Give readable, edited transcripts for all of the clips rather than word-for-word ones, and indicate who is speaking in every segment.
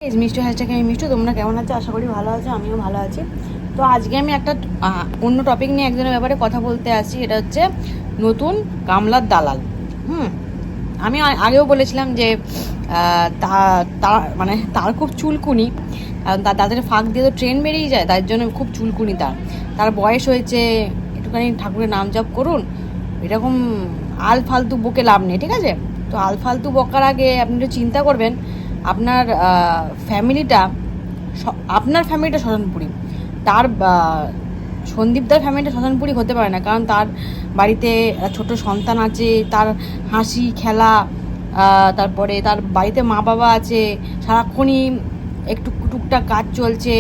Speaker 1: মিষ্টি হ্যাশট্যাগ আমি মিষ্টি। তোমরা কেমন আছো? আশা করি ভালো আছো, আমিও ভালো আছি। তো আজকে আমি একটা অন্য টপিক নিয়ে একজনের ব্যাপারে কথা বলতে আসছি। এটা হচ্ছে নতুন গামলার দালাল। আমি আগেও বলেছিলাম যে মানে তার খুব চুলকুনি, কারণ তাদের ফাঁক দিয়ে তো ট্রেন বেরিয়ে যায়, তার জন্য খুব চুলকুনি। তার বয়স হয়েছে, একটুখানি ঠাকুরের নাম জপ করুন। এরকম আল ফালতু বকে লাভ নেই, ঠিক আছে? তো আল ফালতু বকার আগে আপনি একটু চিন্তা করবেন আপনার ফ্যামিলিটা, আপনার ফ্যামিলিটা শ্মশানপুরী। তার সন্দীপদার ফ্যামিলিটা শ্মশানপুরী হতে পারে না, কারণ তার বাড়িতে ছোট সন্তান আছে, তার হাসি খেলা, তারপরে তার বাড়িতে মা বাবা আছে, সারাক্ষণই একটু টুকটাক কাজ চলছে।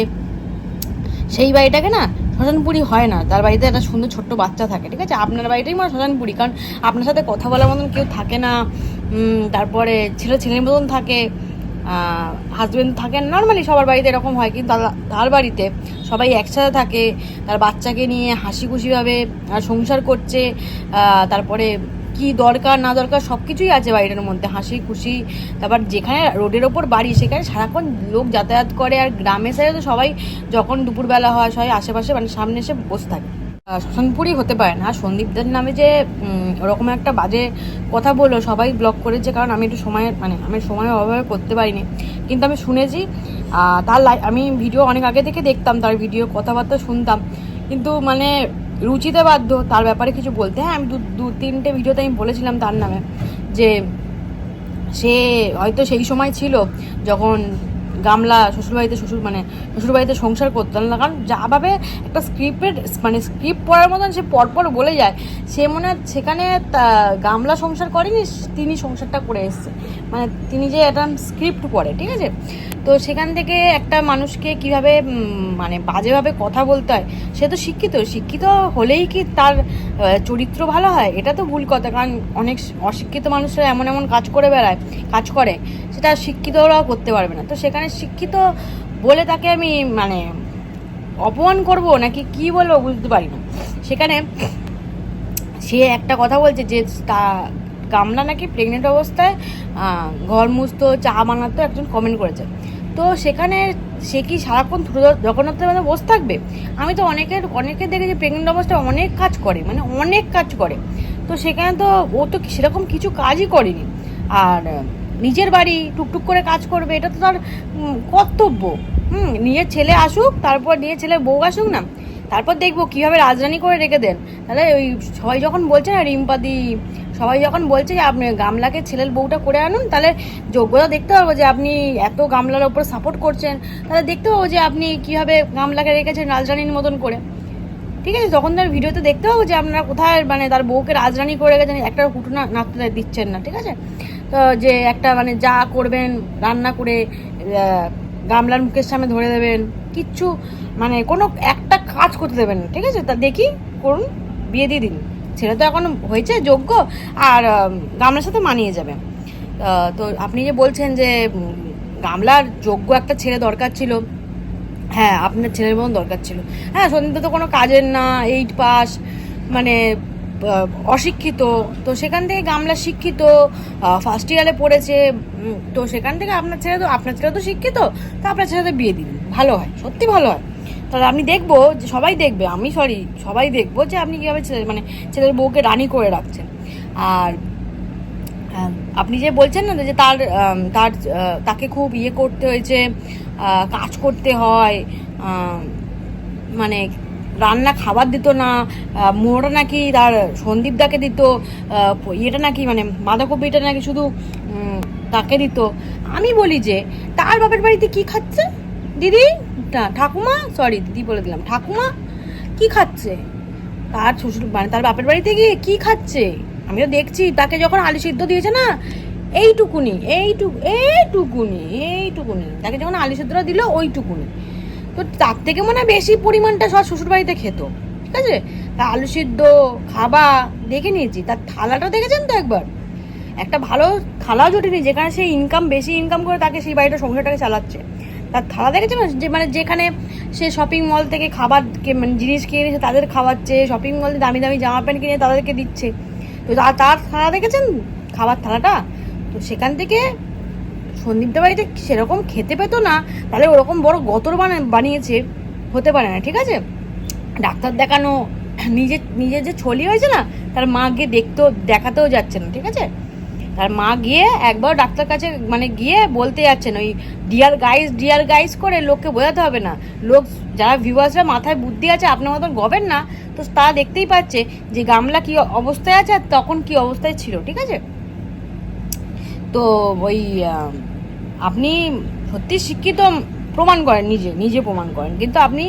Speaker 1: সেই বাড়িটাকে না শ্মশানপুরী হয় না। তার বাড়িতে একটা সুন্দর ছোট্ট বাচ্চা থাকে, ঠিক আছে? আপনার বাড়িটাই মানে শ্মশানপুরী, কারণ আপনার সাথে কথা বলার মতন কেউ থাকে না। তারপরে ছেলের মতন থাকে, হাজবেন্ড থাকেন। নর্মালি সবার বাড়িতে এরকম হয়, কিন্তু তার বাড়িতে সবাই একসাথে থাকে, তার বাচ্চাকে নিয়ে হাসি খুশিভাবে সংসার করছে। তারপরে কি দরকার না দরকার সব কিছুই আছে বাড়িটার মধ্যে, হাসি খুশি। তারপর যেখানে রোডের ওপর বাড়ি, সেখানে সারাক্ষণ লোক যাতায়াত করে। আর গ্রামের সাইডে তো সবাই যখন দুপুরবেলা হয় সবাই আশেপাশে মানে সামনে এসে বসে থাকে। শ্মশানপুরী হতে পারে না। সন্দীপদের নামে যে ওরকম একটা বাজে কথা বললো, সবাই ব্লক করেছে, কারণ আমি একটু আমি সময়ের অভাবে করতে পারিনি, কিন্তু আমি শুনেছি। তার আমি ভিডিও অনেক আগে থেকে দেখতাম, তার ভিডিও কথাবার্তা শুনতাম, কিন্তু মানে রুচিতে বাধ্য তার ব্যাপারে কিছু বলতে। হ্যাঁ, আমি দু তিনটে ভিডিওতে আমি বলেছিলাম তার নামে যে সে হয়তো সেই সময় ছিল যখন গামলা শ্বশুরবাড়িতে সংসার করতেন না, কারণ যাভাবে একটা স্ক্রিপ্ট পড়ার মতন সে পরপর বলে যায়, সে মনে হয় সেখানে গামলা সংসার করেনি, তিনি সংসারটা করে এসছে। মানে তিনি যে একটা স্ক্রিপ্ট পড়ে, ঠিক আছে? তো সেখান থেকে একটা মানুষকে কিভাবে মানে বাজেভাবে কথা বলতে হয়, সে তো শিক্ষিত হলেই কি তার চরিত্র ভালো হয়? এটা তো ভুল কথা, কারণ অনেক অশিক্ষিত মানুষরা এমন এমন কাজ করে, সেটা শিক্ষিতরাও করতে পারবে না। তো সেখানে শিক্ষিত বলে তাকে আমি মানে অপমান করব নাকি কি বলবো বুঝতে পারি না। সেখানে সে একটা কথা বলছে যে গামলা নাকি প্রেগনেন্ট অবস্থায় ঘর মুছতো, চা বানাতো, একজন কমেন্ট করেছে। তো সেখানে সে কি সারাক্ষণ জগন্নাথের মধ্যে বসে থাকবে? আমি তো অনেকে দেখেছি প্রেগনেন্ট অবস্থায় অনেক কাজ করে, মানে অনেক কাজ করে। তো সেখানে তো ও তো সেরকম কিছু কাজই করেনি। আর নিজের বাড়ি টুকটুক করে কাজ করবে, এটা তো তার কর্তব্য। নিজের ছেলে আসুক, তারপর নিজের ছেলের বউ আসুক না, তারপর দেখবো কীভাবে রাজরানি করে রেখে দেন। তাহলে ওই সবাই যখন বলছে না, রিম্পাদি সবাই যখন বলছে যে আপনি গামলাকে ছেলের বউটা করে আনুন, তাহলে যোগ্যতা দেখতে পারবো যে আপনি এত গামলার ওপর সাপোর্ট করছেন। তাহলে দেখতে পাবো যে আপনি কীভাবে গামলাকে রেখেছেন রাজরানির মতন করে, ঠিক আছে? তখন তার ভিডিওতে দেখতে পাবো যে আপনারা কোথায় মানে তার বউকে রাজরানি করে রেখেছেন, একটা হুটু নাড়তে দিচ্ছেন না, ঠিক আছে? তো যে একটা মানে যা করবেন রান্না করে গামলার মুখের সামনে ধরে দেবেন, কিচ্ছু মানে কোনো একটা কাজ করতে দেবেন না, ঠিক আছে? তা দেখি করুন, বিয়ে দিয়ে দিন। ছেলে তো এখন হয়েছে যোগ্য, আর গামলার সাথে মানিয়ে যাবে। তো আপনি যে বলছেন যে গামলার যোগ্য একটা ছেলে দরকার ছিল, হ্যাঁ আপনার ছেলের মতন দরকার ছিল। হ্যাঁ, সন্দীপ তো কোনো কাজের না, 8 পাস, মানে অশিক্ষিত। তো সেখান থেকে গামলা শিক্ষিত, ফার্স্ট ইয়ারে পড়েছে। তো সেখান থেকে আপনার ছেলে তো শিক্ষিত, তো আপনার ছেলেদের বিয়ে দিন, ভালো হয়, সত্যি ভালো হয়। তাহলে আপনি দেখবো যে সবাই দেখবে, সবাই দেখবো যে আপনি কীভাবে ছেলের বউকে রানী করে রাখছেন। আর আপনি যে বলছেন না যে তাকে খুব করতে হয়েছে, কাজ করতে হয়, মানে রান্না খাবার দিত না, মোড়া নাকি তার সন্দীপদাকে দিত, ইয়েটা নাকি মানে বাঁধাকপিটা নাকি শুধু তাকে দিত। আমি বলি যে তার বাপের বাড়িতে কি খাচ্ছে দিদি, দিদি বলে দিলাম, ঠাকুমা কি খাচ্ছে? তার শ্বশুর মানে তার বাপের বাড়িতে গিয়ে কি খাচ্ছে? আমি তো দেখছি তাকে যখন আলু সিদ্ধ দিয়েছে না, এইটুকুনি তাকে যখন আলু সিদ্ধটা দিল ওইটুকুনি, তো তার থেকে মনে হয় বেশি পরিমাণটা সব শ্বশুরবাড়িতে খেত, ঠিক আছে? তা আলু সিদ্ধ খাবা দেখে নিয়েছি, তার থালাটা দেখেছেন তো একবার? একটা ভালো থালাও জোটেনি, যেখানে সে বেশি ইনকাম করে তাকে সেই বাড়িটা সংসারটাকে চালাচ্ছে। তার থালা দেখেছে না, যে মানে যেখানে সে শপিং মল থেকে খাবার মানে জিনিস কিনে নিয়েছে তাদের খাওয়াচ্ছে, শপিং মল থেকে দামি দামি জামা প্যান্ট কিনে তাদেরকে দিচ্ছে। তো তার থালা দেখেছেন, খাবার থালাটা? তো সেখান থেকে সন্দীপদা বাড়িতে সেরকম খেতে পেতো না, তাহলে ওরকম বড় গতর বানিয়েছে, হতে পারে না, ঠিক আছে? ডাক্তার দেখানো, নিজের যে ছলি হয়েছে না, তার মা গিয়ে দেখাতেও যাচ্ছে না, ঠিক আছে? তার মা গিয়ে একবার ডাক্তার কাছে মানে গিয়ে বলতে যাচ্ছেন, ওই ডিয়ার গাইস করে লোককে বোঝাতে হবে না। লোক যারা ভিউয়ার্সরা মাথায় বুদ্ধি আছে আপনার মতন গবেন না, তো তারা দেখতেই পাচ্ছে যে গামলা কি অবস্থায় আছে আর তখন কি অবস্থায় ছিল, ঠিক আছে? তো ওই আপনি সত্যি শিক্ষিত প্রমাণ করেন, নিজে প্রমাণ করেন, কিন্তু আপনি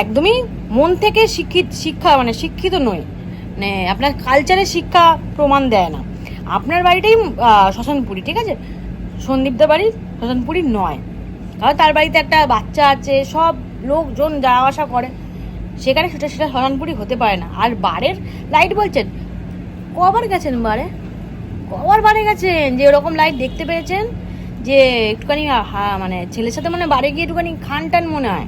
Speaker 1: একদমই মন থেকে শিক্ষিত নয়, মানে আপনার কালচারের শিক্ষা প্রমাণ দেয় না। আপনার বাড়িটাই শ্মশানপুরি, ঠিক আছে? সন্দীপদার বাড়ি শ্মশানপুরি নয়, কারণ তার বাড়িতে একটা বাচ্চা আছে, সব লোকজন যাওয়া আসা করে, সেখানে সেটা শ্মশানপুরি হতে পারে না। আর বারের লাইট বলছেন, কবার গেছেন বারে গেছেন যে ওরকম লাইট দেখতে পেয়েছেন? যে একটুখানি মানে ছেলের সাথে মানে বারে গিয়ে একটুখানি খান মনে হয়,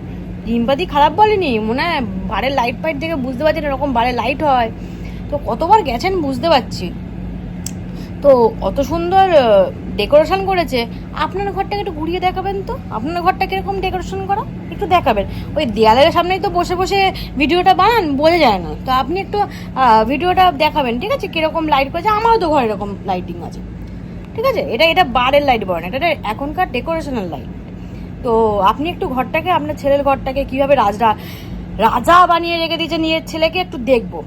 Speaker 1: রিম্পাদি খারাপ বলেনি মনে হয়, বারের লাইট ফাইট দেখে বুঝতে পারছেন এরকম বারে লাইট হয়। তো কতবার গেছেন বুঝতে পারছি। তো অত সুন্দর ডেকোরেশন করেছে, আপনার ঘরটাকে একটু ঘুরিয়ে দেখাবেন তো, আপনার ঘরটা কিরকম ডেকোরেশন করা একটু দেখাবেন। ওই দেয়ালের সামনেই তো বসে বসে ভিডিওটা বানান, বোঝা যায় না, তো আপনি একটু ভিডিওটা দেখাবেন, ঠিক আছে? কিরকম লাইট করেছে, আমারও তো ঘরে এরকম লাইটিং আছে, ঠিক আছে? এটা বারের লাইট বলে না, এটা এখনকার ডেকোরেশনের লাইট। তো আপনি একটু ঘরটাকে, আপনার ছেলের ঘরটাকে কিভাবে রাজা বানিয়ে রেখে দিয়েছে নিজের ছেলেকে, একটু দেখবো,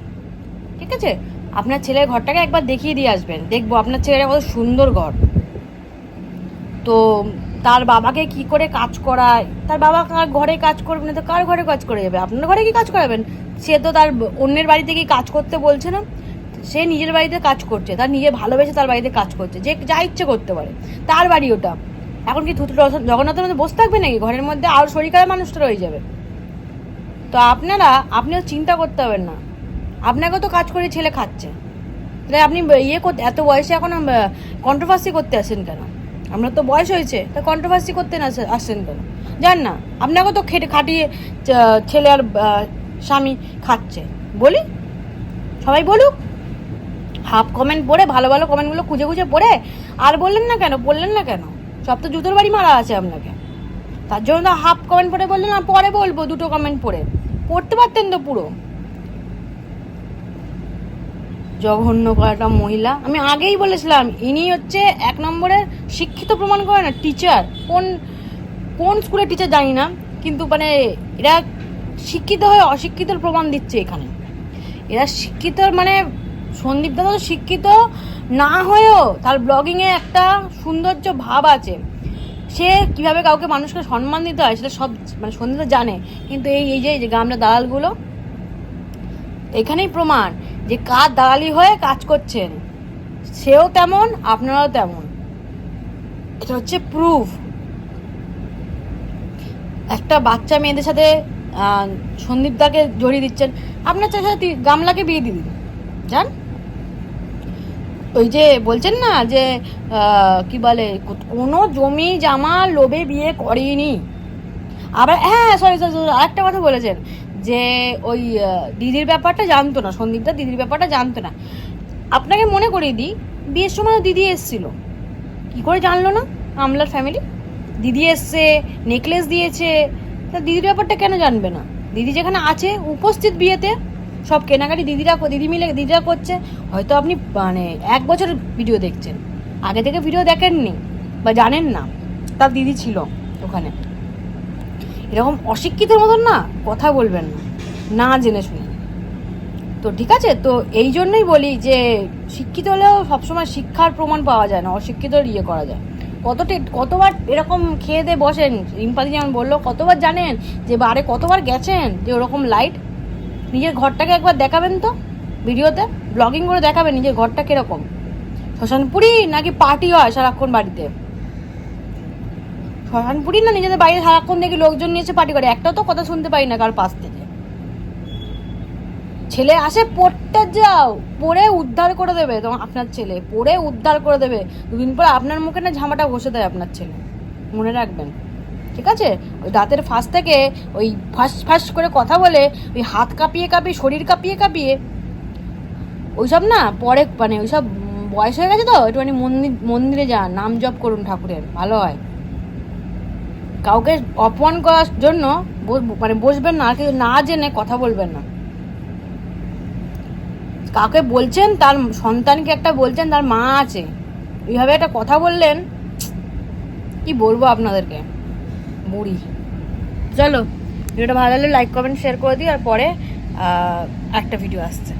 Speaker 1: ঠিক আছে? আপনার ছেলের ঘরটাকে একবার দেখিয়ে দিয়ে আসবেন, দেখবো আপনার ছেলের কত সুন্দর ঘর। তো তার বাবাকে কি করে কাজ করায়, তার বাবা কার ঘরে কাজ করবে না তো কার ঘরে কাজ করে যাবে? আপনার ঘরে কি কাজ করাবেন? সে তো তার অন্যের বাড়িতে কি কাজ করতে বলছে না, সে নিজের বাড়িতে কাজ করছে, তার নিজে ভালোবেসে তার বাড়িতে কাজ করছে, যে যা ইচ্ছে করতে পারে, তার বাড়ি ওটা। এখন কি জগন্নাথের মধ্যে বসে থাকবে নাকি? ঘরের মধ্যে আর শরীরের মানুষটা রয়ে যাবে। তো আপনিও চিন্তা করতে হবেন না, আপনাকেও তো কাজ করে ছেলে খাচ্ছে, তাহলে আপনি এত বয়সে এখন কন্ট্রোভার্সি করতে আসেন কেন? আমরা তো বয়স হয়েছে, তা কন্ট্রোভার্সি করতে আসছেন কেন? জান না, আপনাকেও তো খাটিয়ে ছেলে আর স্বামী খাচ্ছে, বলি সবাই বলুক, হাফ কমেন্ট পড়ে ভালো ভালো কমেন্টগুলো খুঁজে পড়ে আর বললেন না কেন? সব তো জুতোর বাড়ি মারা আছে আপনাকে, তার জন্য তো হাফ কমেন্ট পড়ে বললেন, না পরে বলবো দুটো কমেন্ট পড়তে পারতেন তো পুরো। জঘন্য কয়েকটা মহিলা, আমি আগেই বলেছিলাম ইনি হচ্ছে 1 নম্বরের শিক্ষিত প্রমাণ করে না, টিচার। কোন স্কুলের টিচার জানি না, কিন্তু মানে এরা শিক্ষিত হয়ে অশিক্ষিতর প্রমাণ দিচ্ছে এখানে। এরা শিক্ষিত, মানে সন্দীপ দাদা তো শিক্ষিত না হয়েও তার ব্লগিংয়ে একটা সৌন্দর্য ভাব আছে, সে কিভাবে কাউকে মানুষকে সম্মান দিতে হয় সেটা সব মানে সন্দীপ জানে। কিন্তু এই যে গামলা দালালগুলো, এখানেই প্রমাণ যে কার দালালি হয়ে কাজ করছেন, সেও তেমন আপনারাও তেমন, এটা হচ্ছে প্রুফ। একটা বাচ্চা মেয়েদের সাথে সন্দীপদাকে জড়িয়ে দিচ্ছেন, আপনার সাথে গামলাকে বিয়ে দিয়ে দিন, জান। ওই যে বলছেন না যে কি বলে, কোনো জমি জামা লোভে বিয়ে করেনি। আবার হ্যাঁ সরি আরেকটা কথা বলেছেন যে ওই দিদির ব্যাপারটা জানতো না, সন্দীপদা দিদির ব্যাপারটা জানতো না। আপনাকে মনে করিয়ে দিই, বিয়ের সময় দিদি এসছিল, কি করে জানলো না? আমলার ফ্যামিলি দিদি এসছে, নেকলেস দিয়েছে, তা দিদির ব্যাপারটা কেন জানবে না? দিদি যেখানে আছে উপস্থিত বিয়েতে, সব কেনাকাটি দিদিরা করছে। হয়তো আপনি মানে 1 বছর ভিডিও দেখছেন, আগে থেকে ভিডিও দেখেননি বা জানেন না তার দিদি ছিল ওখানে। এরকম অশিক্ষিতের মতন না কথা বলবেন না জেনে শুনে। তো ঠিক আছে, তো এই জন্যই বলি যে শিক্ষিত হলেও সবসময় শিক্ষার প্রমাণ পাওয়া যায় না, অশিক্ষিত করা যায়। কতবার এরকম খেয়ে দিয়ে বসেন, রিম্পাদি যেমন বললো, কতবার জানেন যে বারে কতবার গেছেন যে ওরকম লাইট। নিজের ঘরটাকে একবার দেখাবেন তো ভিডিওতে, ব্লগিং করে দেখাবেন নিজের ঘরটা কিরকম। শ্মশানপুরি নাকি পার্টি হয় সারাক্ষণ বাড়িতে? শ্মশানপুরি না নিজেদের বাড়িতে সারাক্ষণ দেখি লোকজন নিয়েছে পার্টি করে, একটাও তো কথা শুনতে পাই না কার পাশ থেকে। ছেলে আসে পড়তে যাও, পড়ে উদ্ধার করে দেবে তোমার আপনার ছেলে, পড়ে উদ্ধার করে দেবে। 2 দিন পর আপনার মুখে না ঝামাটা ঘষে দেয় আপনার ছেলে, মনে রাখবেন, ঠিক আছে? ওই দাঁতের ফাঁস থেকে ওই ফাঁস করে কথা বলে, ওই হাত কাঁপিয়ে শরীর কাঁপিয়ে ওইসব না পরে মানে ওইসব বয়স হয়ে গেছে তো একটুখানি মন্দিরে যান, নাম জপ করুন ঠাকুরের, ভালো হয়। কাউকে অপমান করার জন্য মানে বসবেন না, আর কেউ না জেনে কথা বলবেন না। কাউকে বলছেন, তার সন্তানকে একটা বলছেন তার মা আছে, এইভাবে একটা কথা বললেন, কি বলবো আপনাদেরকে, বুড়ি। চলো, ভিডিওটা ভালো লাগলে লাইক কমেন্ট শেয়ার করে দিই, আর পরে একটা ভিডিও আসছে।